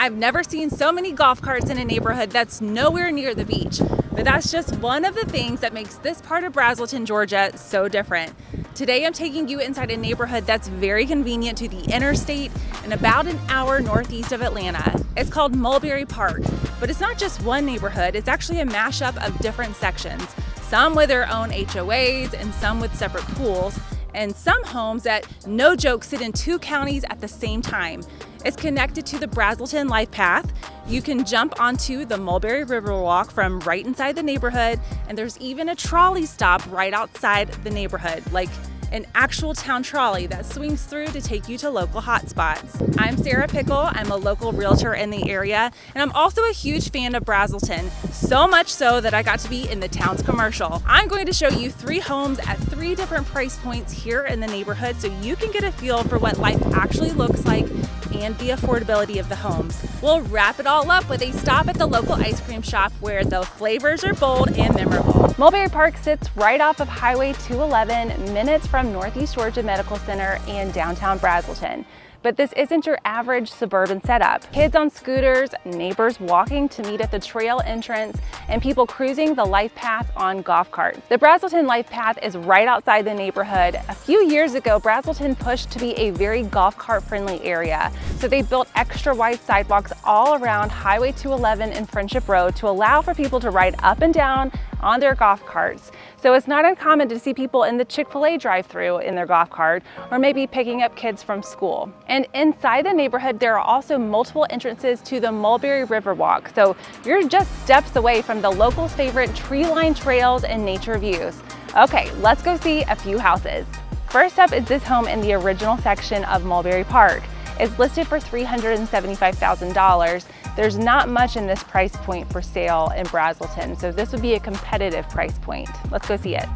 I've never seen so many golf carts in a neighborhood that's nowhere near the beach, but that's just one of the things that makes this part of Braselton, Georgia so different. Today I'm taking you inside a neighborhood that's very convenient to the interstate and about an hour northeast of Atlanta. It's called Mulberry Park, but it's not just one neighborhood, it's actually a mashup of different sections, some with their own HOAs and some with separate pools, and some homes that, no joke, sit in 2 counties at the same time. It's connected to the Braselton Life Path. You can jump onto the Mulberry Riverwalk from right inside the neighborhood, and there's even a trolley stop right outside the neighborhood, like an actual town trolley that swings through to take you to local hotspots. I'm Sarah Pickle. I'm a local realtor in the area, and I'm also a huge fan of Braselton, so much so that I got to be in the town's commercial. I'm going to show you 3 homes at 3 different price points here in the neighborhood so you can get a feel for what life actually looks like and the affordability of the homes. We'll wrap it all up with a stop at the local ice cream shop where the flavors are bold and memorable. Mulberry Park sits right off of Highway 211, minutes from Northeast Georgia Medical Center and downtown Braselton. But this isn't your average suburban setup. Kids on scooters, neighbors walking to meet at the trail entrance, and people cruising the life path on golf carts. The Braselton Life Path is right outside the neighborhood. A few years ago, Braselton pushed to be a very golf cart friendly area. So they built extra wide sidewalks all around Highway 211 and Friendship Road to allow for people to ride up and down on their golf carts. So it's not uncommon to see people in the Chick-fil-A drive-thru in their golf cart, or maybe picking up kids from school. And inside the neighborhood, there are also multiple entrances to the Mulberry Riverwalk. So you're just steps away from the locals' favorite tree-lined trails and nature views. Okay, let's go see a few houses. First up is this home in the original section of Mulberry Park. It's listed for $375,000. There's not much in this price point for sale in Braselton, so this would be a competitive price point. Let's go see it.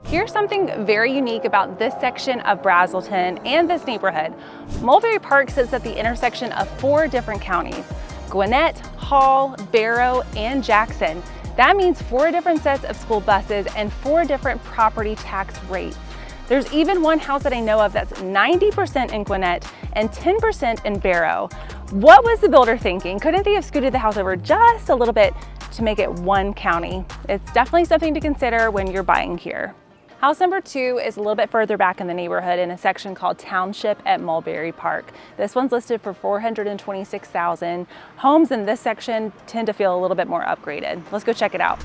Here's something very unique about this section of Braselton and this neighborhood. Mulberry Park sits at the intersection of 4 different counties: Gwinnett, Hall, Barrow, and Jackson. That means 4 different sets of school buses and 4 different property tax rates. There's even one house that I know of that's 90% in Gwinnett and 10% in Barrow. What was the builder thinking? Couldn't they have scooted the house over just a little bit to make it 1 county? It's definitely something to consider when you're buying here. House number 2 is a little bit further back in the neighborhood in a section called Township at Mulberry Park. This one's listed for $426,000. Homes in this section tend to feel a little bit more upgraded. Let's go check it out.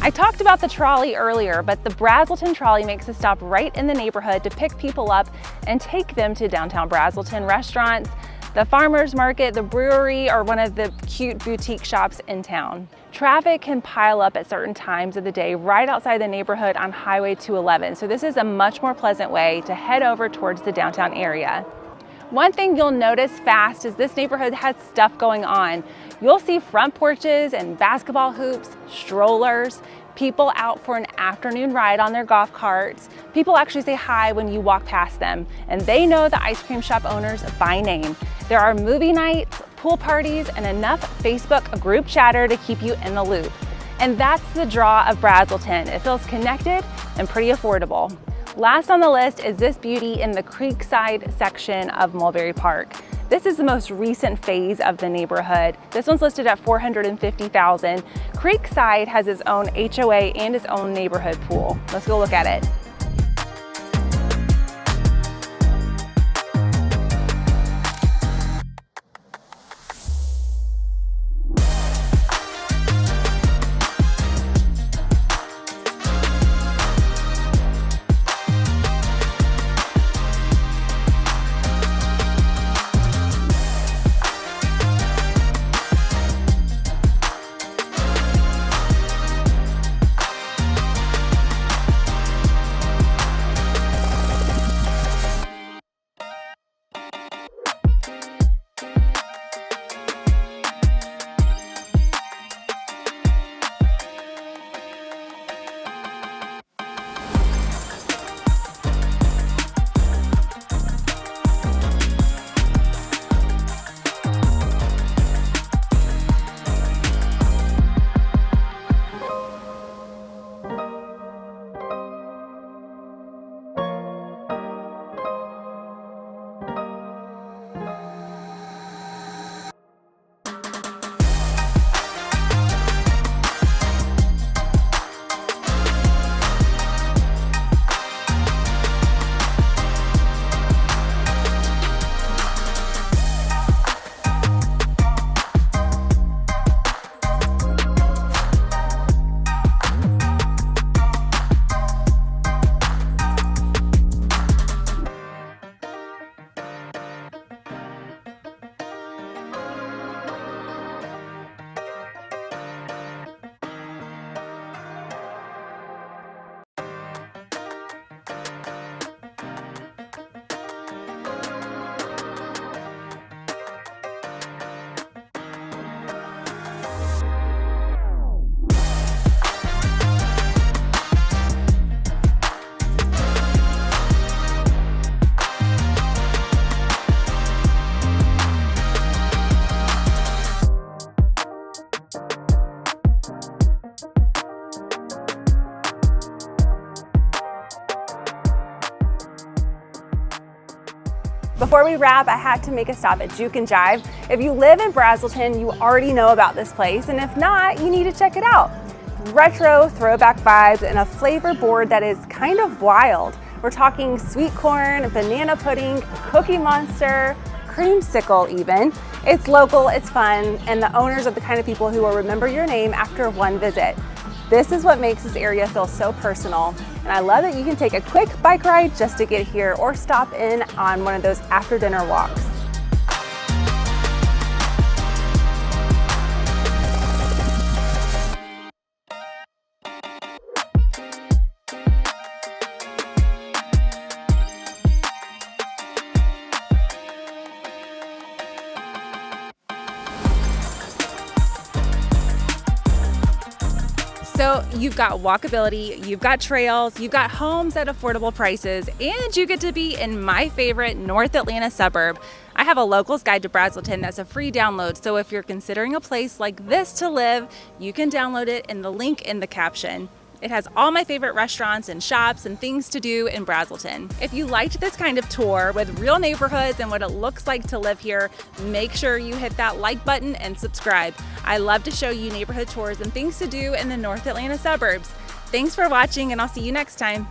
I talked about the trolley earlier, but the Braselton trolley makes a stop right in the neighborhood to pick people up and take them to downtown Braselton restaurants, the farmer's market, the brewery, or one of the cute boutique shops in town. Traffic can pile up at certain times of the day right outside the neighborhood on Highway 211, so this is a much more pleasant way to head over towards the downtown area. One thing you'll notice fast is this neighborhood has stuff going on. You'll see front porches and basketball hoops, strollers, people out for an afternoon ride on their golf carts. People actually say hi when you walk past them, and they know the ice cream shop owners by name. There are movie nights, pool parties, and enough Facebook group chatter to keep you in the loop. And that's the draw of Braselton. It feels connected and pretty affordable. Last on the list is this beauty in the Creekside section of Mulberry Park. This is the most recent phase of the neighborhood. This one's listed at $450,000. Creekside has its own HOA and its own neighborhood pool. Let's go look at it. Before we wrap, I had to make a stop at Juke and Jive. If you live in Braselton, you already know about this place, and if not, you need to check it out. Retro throwback vibes and a flavor board that is kind of wild. We're talking sweet corn, banana pudding, Cookie Monster, creamsicle even. It's local, it's fun, and the owners are the kind of people who will remember your name after one visit. This is what makes this area feel so personal. And I love that you can take a quick bike ride just to get here or stop in on one of those after dinner walks. So you've got walkability, you've got trails, you've got homes at affordable prices, and you get to be in my favorite North Atlanta suburb. I have a locals guide to Braselton that's a free download, so if you're considering a place like this to live, you can download it in the link in the caption. It has all my favorite restaurants and shops and things to do in Braselton. If you liked this kind of tour with real neighborhoods and what it looks like to live here, make sure you hit that like button and subscribe. I love to show you neighborhood tours and things to do in the North Atlanta suburbs. Thanks for watching, and I'll see you next time.